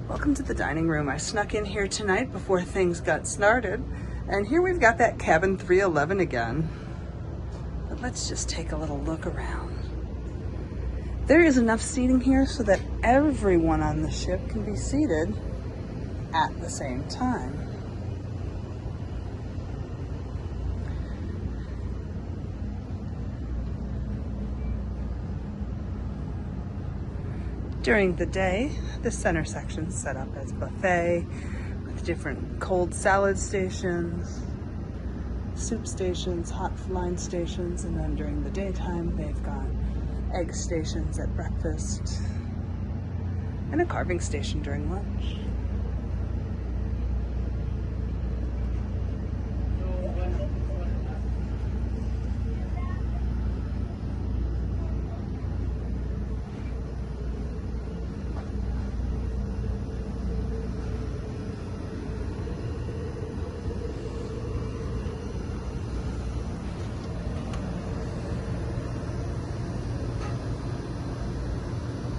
Welcome to the dining room. I snuck in here tonight before things got started, and here we've got that cabin 311 again. But let's just take a little look around. There is enough seating here so that everyone on the ship can be seated at the same time. During the day, the center section is set up as buffet with different cold salad stations, soup stations, hot line stations, and then during the daytime they've got egg stations at breakfast and a carving station during lunch.